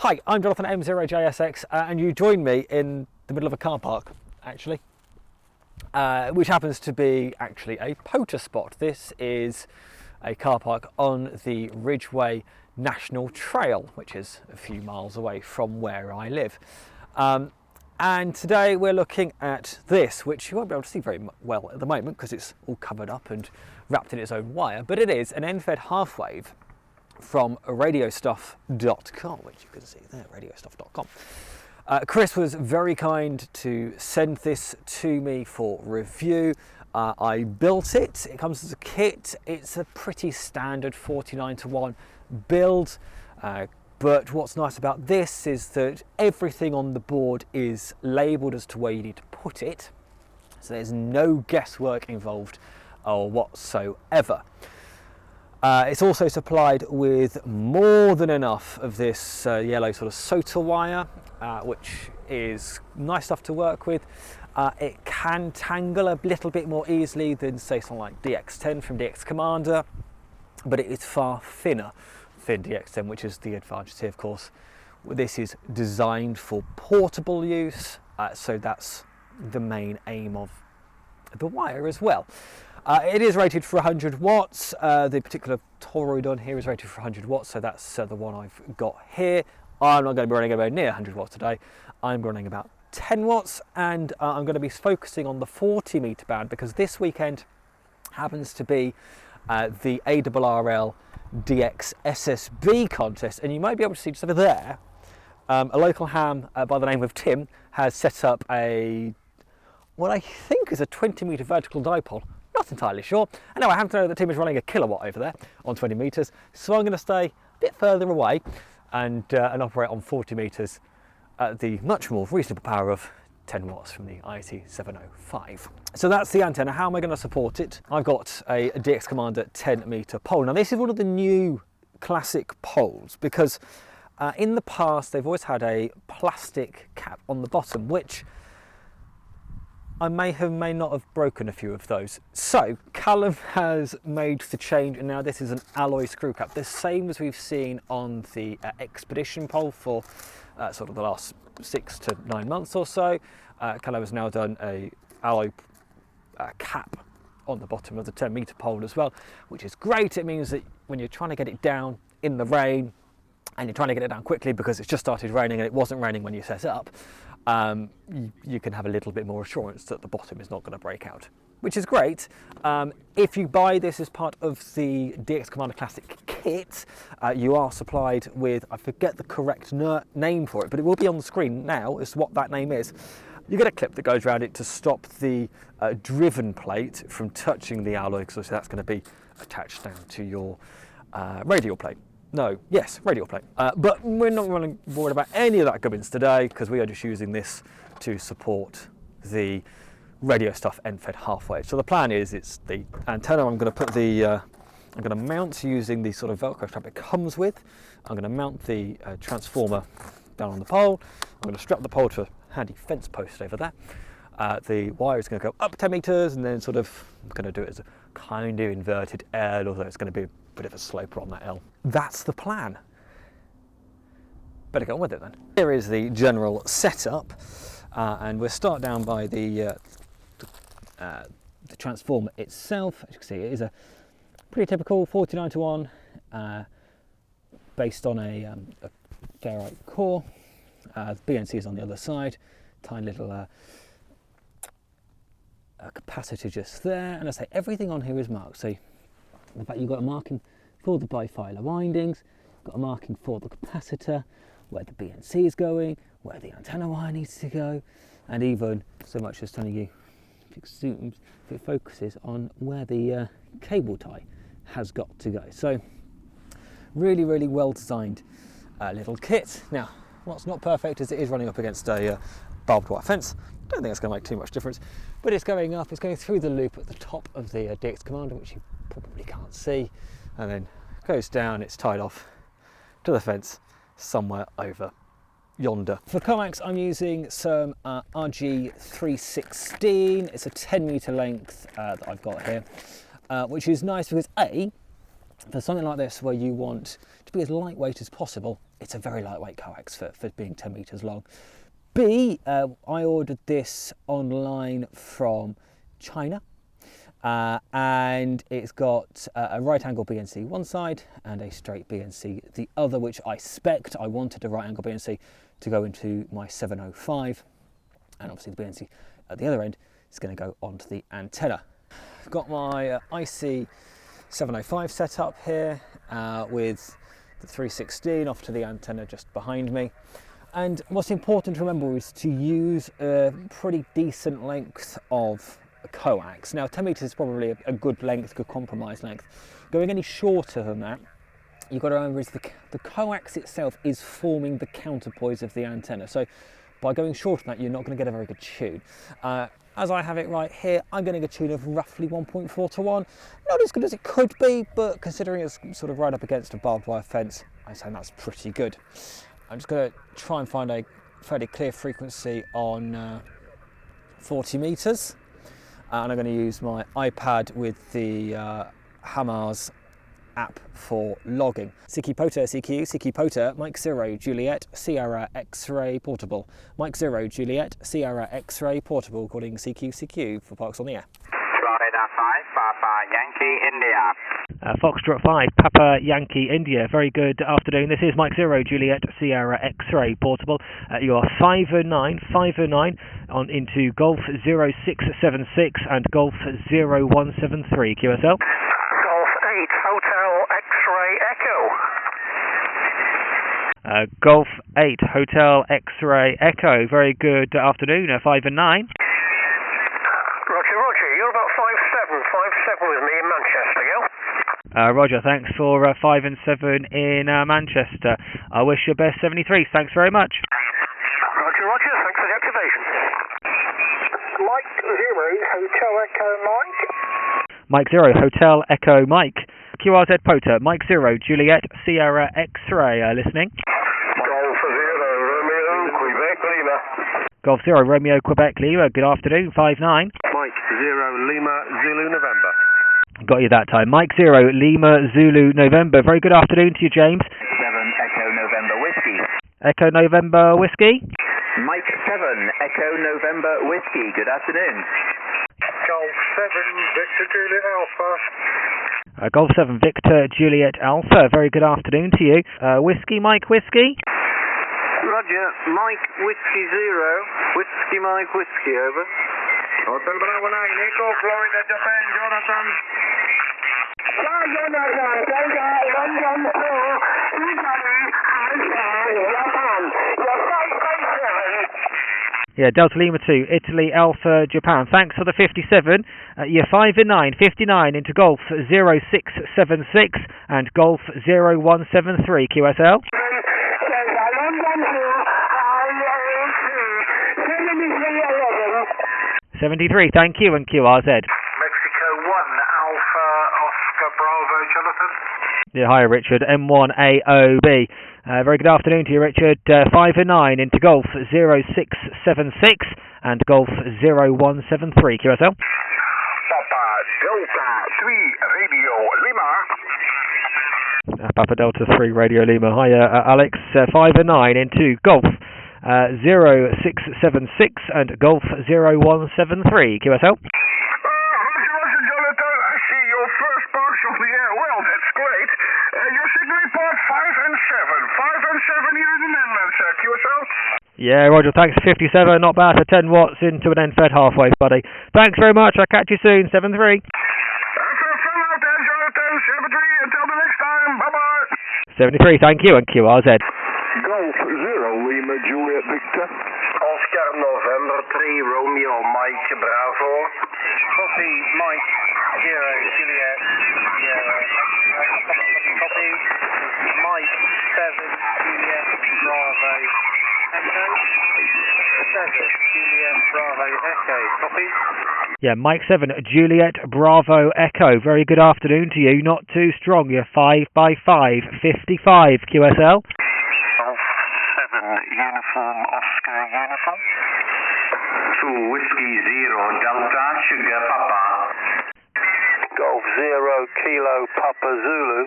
Hi, I'm Jonathan M0JSX and you join me in the middle of a car park, actually, which happens to be actually a POTA spot. This is a car park on the Ridgeway National Trail, which is a few miles away from where I live. And today we're looking at this, which you won't be able to see very well at the moment because it's all covered up and wrapped in its own wire, but it is an end-fed half-wave from radiostuff.com, which you can see there, radiostuff.com. Chris was very kind to send this to me for review. I built it. It comes as a kit. It's a pretty standard 49:1 build, but what's nice about this is that everything on the board is labelled as to where you need to put it, so there's no guesswork involved or whatsoever. It's also supplied with more than enough of this yellow sort of SOTA wire, which is nice stuff to work with. It can tangle a little bit more easily than, say, something like DX10 from DX Commander, but it is far thinner than DX10, which is the advantage here, of course. This is designed for portable use, so that's the main aim of the wire as well. It is rated for 100 watts. The particular toroid on here is rated for 100 watts, so that's the one I've got here. I'm not going to be running anywhere near 100 watts today. I'm running about 10 watts, and I'm going to be focusing on the 40 meter band because this weekend happens to be the ARRL DX SSB contest, and you might be able to see just over there, a local ham by the name of Tim has set up what I think is a 20 meter vertical dipole. Not entirely sure. And now I happen to know that Tim is running a kilowatt over there on 20 meters, so I'm going to stay a bit further away and operate on 40 meters at the much more reasonable power of 10 watts from the IT705. So that's the antenna. How am I going to support it? I've got a DX Commander 10 meter pole. Now this is one of the new classic poles because in the past they've always had a plastic cap on the bottom, which I may not have broken a few of those. So Callum has made the change, and now this is an alloy screw cap, the same as we've seen on the Expedition pole for sort of the last 6 to 9 months or so. Callum has now done a alloy cap on the bottom of the 10 meter pole as well, which is great. It means that when you're trying to get it down in the rain and you're trying to get it down quickly because it's just started raining and it wasn't raining when you set up, you can have a little bit more assurance that the bottom is not going to break out, which is great. If you buy this as part of the DX Commander Classic kit, you are supplied with, I forget the correct name for it, but it will be on the screen now as to what that name is. You get a clip that goes around it to stop the driven plate from touching the alloy, because that's going to be attached down to your radial plate. Radial plate. But we're not really worried about any of that gubbins today because we are just using this to support the radio stuff end-fed half-wave. So the plan is, it's the antenna. I'm going to put I'm going to mount using the sort of Velcro strap it comes with. I'm going to mount the transformer down on the pole. I'm going to strap the pole to a handy fence post over there. The wire is going to go up 10 meters and then sort of, I'm going to do it as a kind of inverted L, although it's going to be a bit of a sloper on that L. That's the plan. Better get on with it then. Here is the general setup, and we'll start down by the transformer itself. As you can see, it is a pretty typical 49:1, based on a ferrite core. The BNC is on the other side, tiny little capacitor just there, and I say everything on here is marked. So in fact, you've got a marking for the bifilar windings, got a marking for the capacitor, where the BNC is going, where the antenna wire needs to go, and even so much as telling you, if it zooms, if it focuses on where the cable tie has got to go. So really, really well designed little kit. Now, what's not perfect is it is running up against a barbed wire fence. Don't think it's going to make too much difference, but it's going up, it's going through the loop at the top of the DX Commander, which you probably can't see, and then goes down. It's tied off to the fence somewhere over yonder. For coax, I'm using some RG316. It's a 10 meter length that I've got here, which is nice because A, for something like this where you want to be as lightweight as possible, it's a very lightweight coax for being 10 metres long. B, I ordered this online from China, and it's got a right angle BNC one side and a straight BNC the other, which I spec'd. I wanted a right angle BNC to go into my 705, and obviously the BNC at the other end is going to go onto the antenna. I've got my IC 705 set up here with the 316 off to the antenna just behind me. And what's important to remember is to use a pretty decent length of coax. Now 10 metres is probably a good length, good compromise length. Going any shorter than that, you've got to remember is the coax itself is forming the counterpoise of the antenna. So by going shorter than that, you're not going to get a very good tune. As I have it right here, I'm getting a tune of roughly 1.4 to 1. Not as good as it could be, but considering it's sort of right up against a barbed wire fence, I'm saying that's pretty good. I'm just going to try and find a fairly clear frequency on 40 metres. And I'm going to use my iPad with the Hammars app for logging. CQ POTA, CQ POTA, Mike 0, Juliet, Sierra X-ray portable. Mike 0, Juliet, Sierra X-ray portable, calling CQ for Parks on the Air. Florida 5, Papa Yankee India. Foxtrot 5, Papa Yankee India. Very good afternoon. This is Mike 0, Juliet, Sierra X-ray portable. You are 509 on into Golf 0676 and Golf 0173 QSL. Golf 8, Hotel X-ray Echo. Golf 8, Hotel X-ray Echo. Very good afternoon. 5 and 9. Roger, you're about 5'7", 5'7" with me in Manchester, yeah? Roger, thanks for 5 and 7 in Manchester. I wish you best 73. Thanks very much. Roger, thanks for the activation. Mike 0, Hotel Echo Mike. Mike 0, Hotel Echo Mike. QRZ POTA, Mike 0, Juliet, Sierra X-ray. Listening. Golf 0, Romeo, Quebec, Lima. Golf 0, Romeo, Quebec, Lima. Good afternoon, 5-9. Mike 0, Lima, Zulu, November. Got you that time. Mike 0, Lima, Zulu, November. Very good afternoon to you, James. 7, Echo November Whiskey. Echo November Whiskey. Mike 7, Echo November Whiskey. Good afternoon. Golf 7, Victor Juliet Alpha. Golf 7, Victor Juliet Alpha. Very good afternoon to you. Whiskey, Mike Whiskey. Roger, Mike Whiskey 0, Whiskey Mike Whiskey, over. Hotel Bravo 9, Echo, Florida, Japan, Jonathan. Yeah, Delta Lima 2, Italy, Alpha, Japan. Thanks for the 57. You're 5 and 9, 59 into Golf 0676 and Golf 0173 QSL. 73, thank you, and QRZ. Mexico 1, Alpha, Oscar, Bravo, Jonathan. Yeah, hi Richard, M1AOB. Very good afternoon to you, Richard. 5 and 9 into Golf 0676 and Golf 0173 QSL. Papa Delta 3, Radio Lima. Papa Delta 3 Radio Lima. Hi Alex, 5 and 9 into Golf 0676 and Golf 0173 QSL. Roger, Jonathan. I see your first parks of the air. Well, that's great. Your signal report 5 and 7. 5 and 7 here in the Netherlands, QSL. Yeah, Roger, thanks for 57. Not bad for 10 watts into an end fed halfway, buddy. Thanks very much. I'll catch you soon. 7-3. Have a fun out there, Jonathan. 7-3. Until the next time. Bye-bye. 73, thank you, and QRZ. Golf 0, Lima, Juliet, Victor. Oscar, November 3, Romeo, Mike, Bravo. Copy, Mike, 0, Juliet, Sierra, copy, Mike, 7, Juliet, Bravo, Echo, 7, Juliet, Bravo, Echo, copy. Yeah, Mike 7, Juliet, Bravo, Echo. Very good afternoon to you. Not too strong. You're 5x5, 55 QSL. Uniform, Oscar, uniform. 2, Whiskey 0, Delta, Sugar, Papa. Golf 0, Kilo, Papa, Zulu.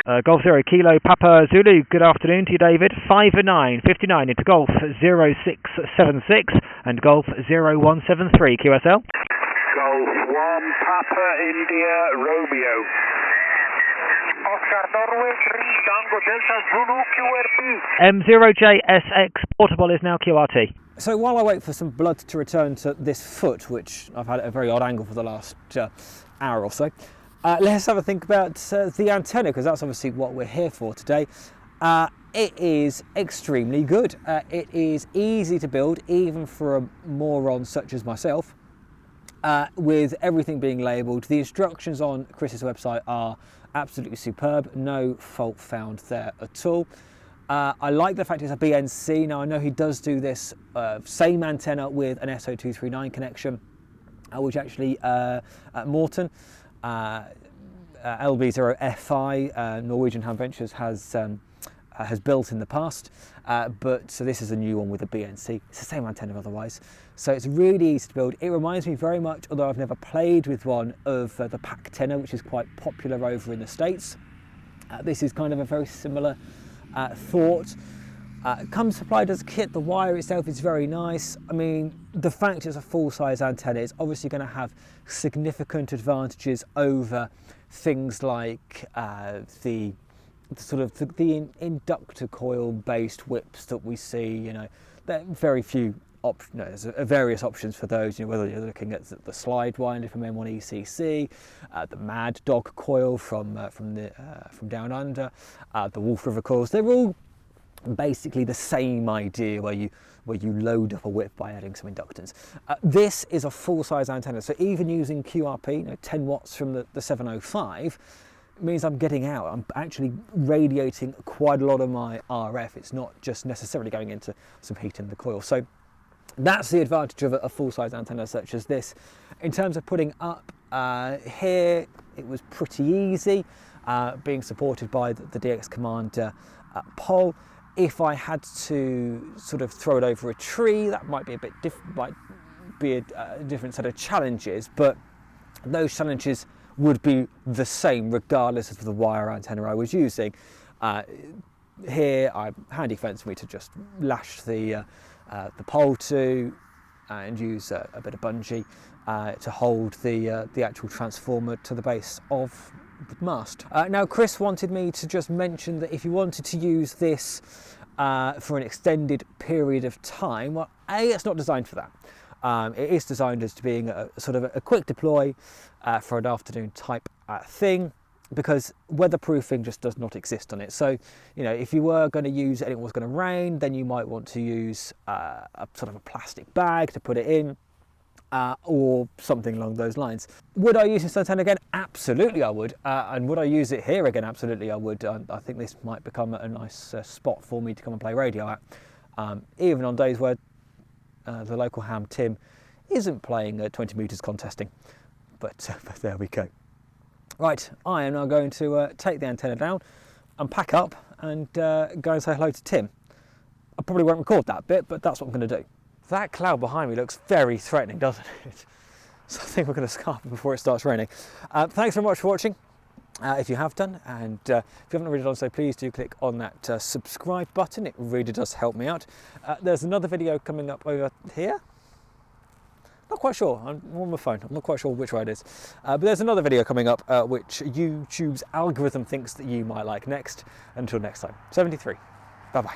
Golf 0 Kilo Papa Zulu, good afternoon to you, David. 5 and 9, 59 into Golf 0676 and Golf 0173 QSL. Golf 1 Papa India Romeo. Oscar Norway 3 Tango Delta Zulu QRP. M0JSX Portable is now QRT. So while I wait for some blood to return to this foot, which I've had at a very odd angle for the last hour or so, let's have a think about the antenna, because that's obviously what we're here for today. It is extremely good. It is easy to build, even for a moron such as myself, with everything being labelled. The instructions on Chris's website are absolutely superb, no fault found there at all. I like the fact it's a BNC. Now I know he does do this same antenna with an SO239 connection, which actually at Morton, LB0FI, Norwegian Ham Ventures has built in the past, but so this is a new one with a BNC. It's the same antenna otherwise, so it's really easy to build. It reminds me very much, although I've never played with one, of the PAC tenor, which is quite popular over in the States. This is kind of a very similar thought. Comes supplied as a kit. The wire itself is very nice. I mean, the fact it's a full-size antenna is obviously going to have significant advantages over things like the inductor coil-based whips that we see. You know, there are very few options. No, there's various options for those. You know, whether you're looking at the slide winder from M1 ECC, the Mad Dog coil from Down Under, the Wolf River coils. They're all basically the same idea, where you load up a whip by adding some inductance. This is a full-size antenna, so even using QRP, you know, 10 watts from the 705, means I'm getting out. I'm actually radiating quite a lot of my RF. It's not just necessarily going into some heat in the coil. So that's the advantage of a full-size antenna such as this. In terms of putting up here, it was pretty easy, being supported by the DX Commander pole. If I had to sort of throw it over a tree, that might be a bit might be a different set of challenges, but those challenges would be the same regardless of the wire antenna I was using. Here, handy fence for me to just lash the pole to and use a bit of bungee to hold the actual transformer to the base of the mast. Now Chris wanted me to just mention that if you wanted to use this for an extended period of time, well, it's not designed for that. It is designed as to being a sort of a quick deploy for an afternoon type thing, because weatherproofing just does not exist on it. So, you know, if you were going to use it and it was going to rain, then you might want to use a sort of a plastic bag to put it in, or something along those lines. Would I use this antenna again? Absolutely I would. And would I use it here again? Absolutely I would. I think this might become a nice spot for me to come and play radio at, even on days where the local ham Tim isn't playing 20 metres contesting. But there we go. Right, I am now going to take the antenna down and pack up and go and say hello to Tim. I probably won't record that bit, but that's what I'm going to do. That cloud behind me looks very threatening, doesn't it? So I think we're going to scarp before it starts raining. Thanks very much for watching, if you have done, and if you haven't already done so, please do click on that subscribe button. It really does help me out. There's another video coming up over here. Not quite sure, I'm on my phone, I'm not quite sure which way it is. But there's another video coming up which YouTube's algorithm thinks that you might like next. Until next time, 73, bye bye.